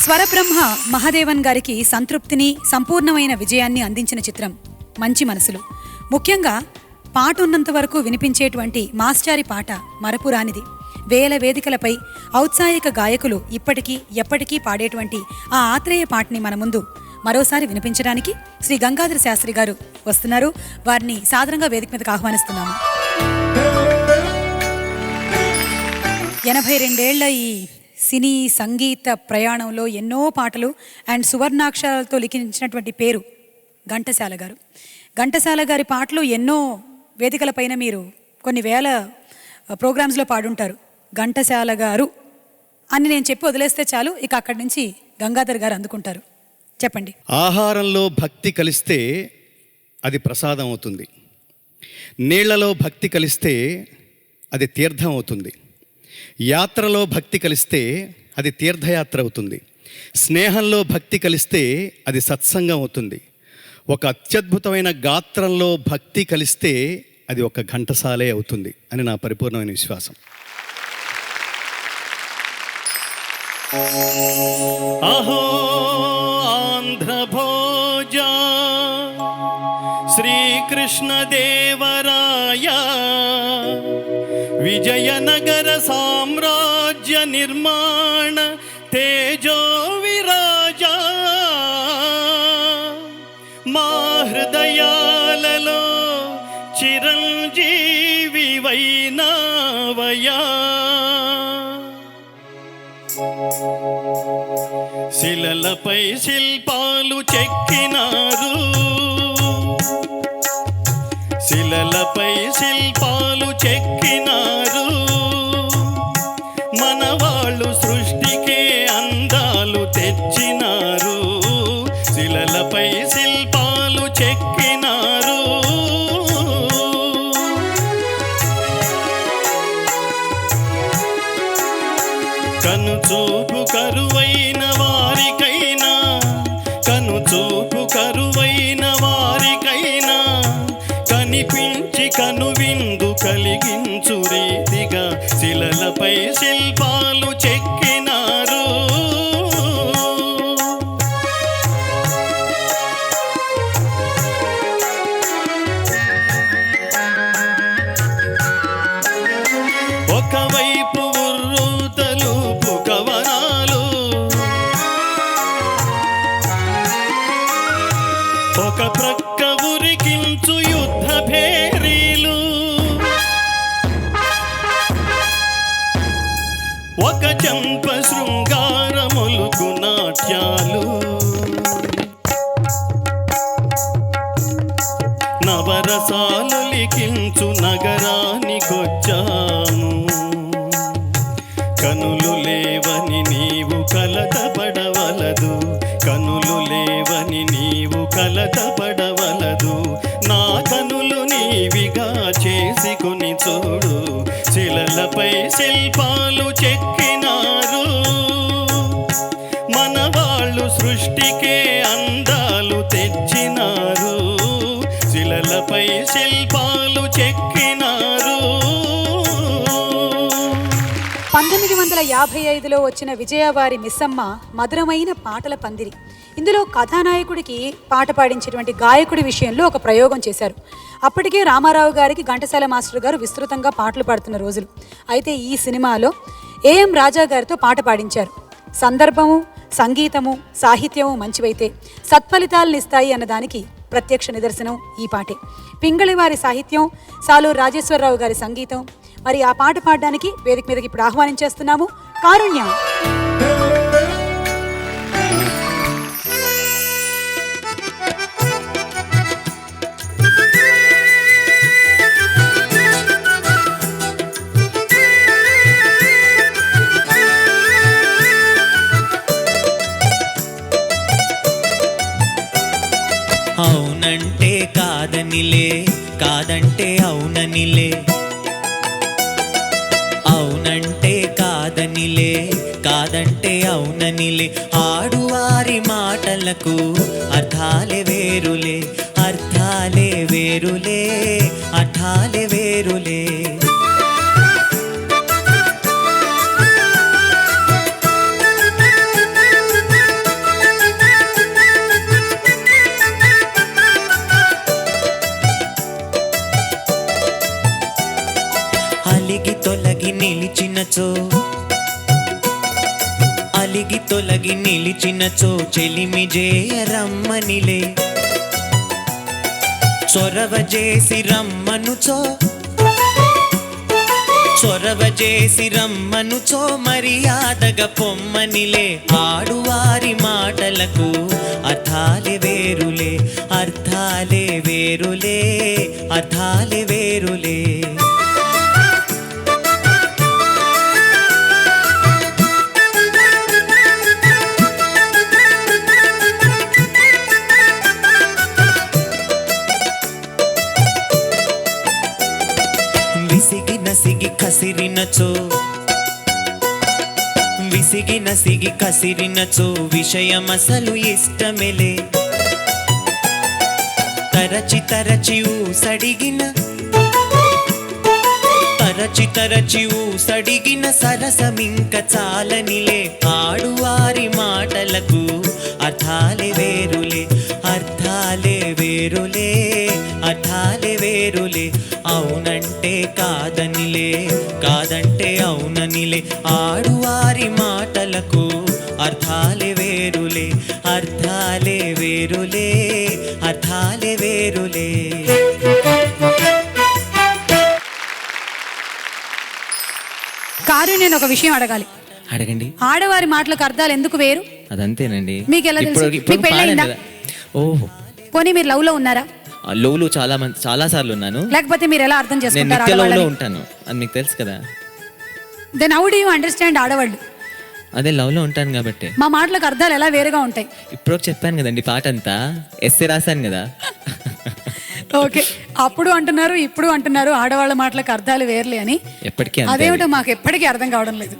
స్వరబ్రహ్మ మహాదేవన్ గారికి సంతృప్తిని, సంపూర్ణమైన విజయాన్ని అందించిన చిత్రం మంచి మనసులు. ముఖ్యంగా పాట ఉన్నంత వరకు వినిపించేటువంటి మాస్టారి పాట మరపురానిది. వేల వేదికలపై ఔత్సాహిక గాయకులు ఇప్పటికీ ఎప్పటికీ పాడేటువంటి ఆ ఆత్రేయ పాటని మన ముందు మరోసారి వినిపించడానికి శ్రీ గంగాధర శాస్త్రి గారు వస్తున్నారు. వారిని సాదరంగా వేదిక మీదకు ఆహ్వానిస్తున్నాము. 82 ఈ సినీ సంగీత ప్రయాణంలో ఎన్నో పాటలు అండ్ సువర్ణాక్షరాలతో లిఖించినటువంటి పేరు ఘంటసాల గారు. ఘంటసాల గారి పాటలు ఎన్నో వేదికలపైన మీరు కొన్ని వేల ప్రోగ్రామ్స్లో పాడుంటారు. ఘంటసాల గారు అని నేను చెప్పి వదిలేస్తే చాలు, ఇక అక్కడి నుంచి గంగాధర్ గారు అందుకుంటారు. చెప్పండి. ఆహారంలో భక్తి కలిస్తే అది ప్రసాదం అవుతుంది. నీళ్లలో భక్తి కలిస్తే అది తీర్థం అవుతుంది. యాత్రలో భక్తి కలిస్తే అది తీర్థయాత్ర అవుతుంది. స్నేహంలో భక్తి కలిస్తే అది సత్సంగం అవుతుంది. ఒక అత్యద్భుతమైన గాత్రంలో భక్తి కలిస్తే అది ఒక ఘంటసాలే అవుతుంది అని నా పరిపూర్ణమైన విశ్వాసం. అహో ఆంధ్రభోజ శ్రీకృష్ణదేవరాయ విజయనగర సామ్రాజ్య నిర్మాణ తేజో విరాజ మా హృదయాలలో చిరంజీవి వైనావయా. శిలలపై శిల్పాలు చెక్కినారు, శిలలపై శిల్పాలు చెక్కినారు. మనవాళ్ళు సృష్టికే అందాలు తెచ్చినారు. శిలలపై శిల్పాలు చెక్కినారు. కనుచూపు కరువైన వారికైనా, కనుచూపు కరువైన వారికైనా కనిపించి కనువిందు కలిగించు రీతిగా శిలలపై శిల్పాలు చెక్కినారు. ఒకవైపు ఉర్రూతలూపు కవనాలు, ఒక ప్రక్క ఉరికించు యుద్ధ భేరీలు, ఒక చంప శృంగారములుగు నాట్యాలు. నవరసాలు లిఖించు నగరానికొచ్చాము. కనులు లేవని నీవు కలతపడవలదు, కనులు లేవని నీవు కలతపడవలదు. నా కనులు నీవిగా చేసుకొని చూడు. శిలలపై శిల్పాలు చెక్కినారు. మనవాళ్ళు సృష్టికే అందాలు తెచ్చినారు. శిలలపై శిల్పాలు చెక్కినారు. 1955లో వచ్చిన విజయవారి మిస్సమ్మ మధురమైన పాటల పందిరి. ఇందులో కథానాయకుడికి పాట పాడించేటువంటి గాయకుడి విషయంలో ఒక ప్రయోగం చేశారు. అప్పటికే రామారావు గారికి ఘంటసాల మాస్టర్ గారు విస్తృతంగా పాటలు పాడుతున్న రోజులు. అయితే ఈ సినిమాలో ఏఎం రాజా గారితో పాట పాడించారు. సందర్భము, సంగీతము, సాహిత్యము మంచివైతే సత్ఫలితాలను ఇస్తాయి అన్నదానికి ప్రత్యక్ష నిదర్శనం ఈ పాటే. పింగళివారి సాహిత్యం, సాలూరు రాజేశ్వరరావు గారి సంగీతం. మరి ఆ పాట పాడడానికి వేదిక మీదకి ఇప్పుడు ఆహ్వానించేస్తున్నాము కారుణ్యం. అవునంటే కాదనిలే, కాదంటే అవుననిలే. అవునంటే కాదనిలే, కాదంటే అవుననిలే. ఆడువారి మాటలకు అర్థాలే వేరులే, అర్థాలే వేరులే, అర్థాలే వేరులే. పిలిచినచో అలిగి తొలగి నిలిచినచో చెలిమి జేయ రమ్మనిలే చొరవ చేసి రమ్మనుచో చొరవ చేసి రమ్మనుచో మర్యాదగా పొమ్మనిలే ఆడువారి మాటలకు అర్థాలే వేరులే అర్థాలే వేరులే అర్థాలే వేరులే విసిగి కసిరినచో విసిగి నసిగి కసిరినచో విషయమసలు ఇష్టమెలే తరచి తరచి ఊసడిగిన తరచి ఊసడిగిన సరసమింక చాలనిలే ఆడువారి మాటలకు అర్థాలే వేరులే అర్థాలే వేరులే అర్థాలే వేరులే అవునంటే కాదనిలే కాదంటే అవుననిలే ఆడువారి మాటలకు అర్థాలే వేరులే అర్థాలే వేరులే అర్థాలే వేరులే కారు నేను ఒక విషయం అడగాలి. అడగండి. ఆడవారి మాటలకు అర్థాలు ఎందుకు వేరు? అదంతేనండి. మీకు ఎలా తెలుసు? మీకు పెళ్ళైందా? ఓహో, పోనీ మీరు లవ్ లో ఉన్నారా? లవ్లో చాలా సార్లు ఉన్నాను. లేకపోతే మీరు ఎలా అర్థం నేను చేసుకుంటారు నిత్య లవ్లో ఆడవాళ్ళని? ఉంటాను, అది మీకు తెలుసు కదా. Then how do you understand ఆడవాళ్ళు? అదే లవ్లో ఉంటాను కాబట్టి. మా మాటలకు అర్థాలు ఎలా వేరుగా ఉంటాయి? ఇప్పుడు చెప్పాను కదండి, పాట అంతా ఎస్సే రాశాను కదా. ఓకే, అప్పుడు అంటున్నారు ఇప్పుడు అంటున్నారు ఆడవాళ్ళ మాటలకు అర్థాలు వేర్లే అని. ఎప్పటికీ అంతే. అదేమిటో మాకు ఎప్పటికీ అర్థం కావడం లేదు.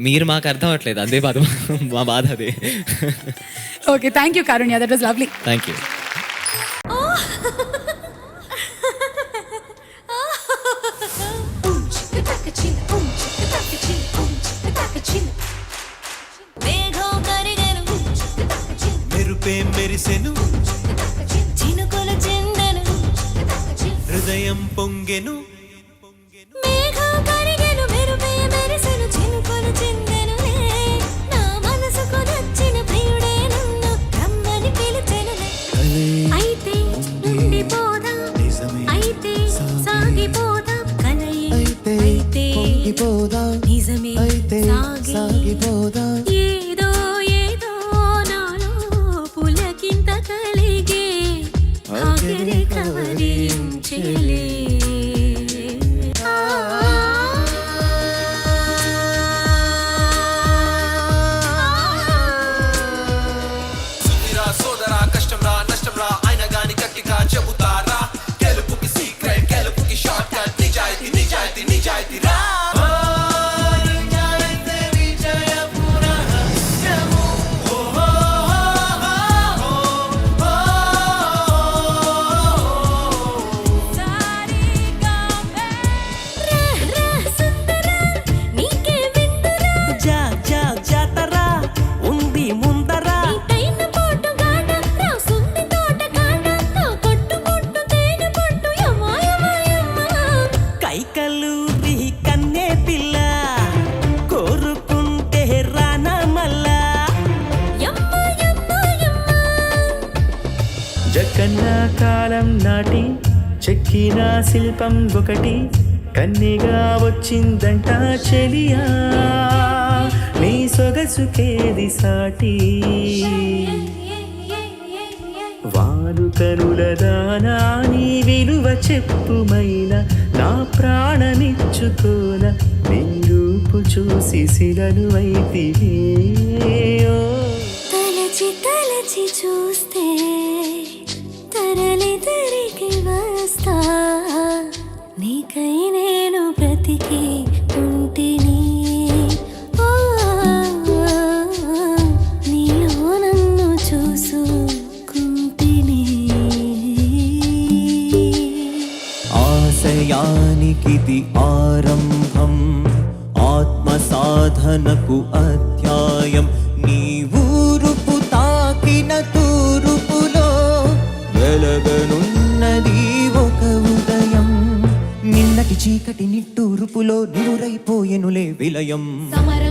మీరు మాకు అర్థం అవ్వట్లేదు, అదే బాధ, మా బాధ అదే. Okay, thank you Karunya, that was lovely. Thank you. మెరుపే మెరిసెను, చినుకులు చిందెను, హృదయం పొంగెను, మేఘం కరిగెను, మెరుపే మెరిసెను, చినుకులు చిందెనులే, నా మనసుకు నచ్చిన ప్రియుడే నన్ను రమ్మని పిలిచెనులే. అయితే ఉండిపోదాం, అయితే సాగిపోదాం, కలయే అయితే నిజమే సాగిపోదాం, ఏదో ఏదో నాలో పులకింత కలిగే ఆఖరి కవరించెలే. సుధిరా సోదరా కష్టంరా నష్టంరా అయిన గాని గట్టిగా చెబుతారా, గెలుపుకి సీక్రెట్ గెలుపుకి షార్ట్ కట్, నిజాయితీ నిజాయితీ నిజాయితీ రా. కైకలూరి కన్నే పిల్ల కోరుకుంటే రానా మల్లా, జగన్న కాలం నాటి చెక్కిన శిల్పం ఒకటి కన్నిగా వచ్చిందంట చెలియా, నీ సొగసుకేది సాటి, వారు కనుల దానా నీ విలువ చెప్పుమైన నా ప్రాణమిచ్చుకోన, నీ రూపు చూసి శిలను అయితివే. తలచి తలచి చూస్తే తరలి తిరిగి వస్తా, నీకై నేను బ్రతికి ఉంటిని, నీలో నన్ను చూసుకుంటిని. ఆశయానికిది ఆరంభం, ఆత్మ సాధనకు అధ్యాయం, నీ ఊరుపు తాకిన తూరుపులో వెలగనున్నది ఒక ఉదయం, నిన్న కటి చీకటి నిట్టూరుపులో నివురైపోయెనులే విలయం సమర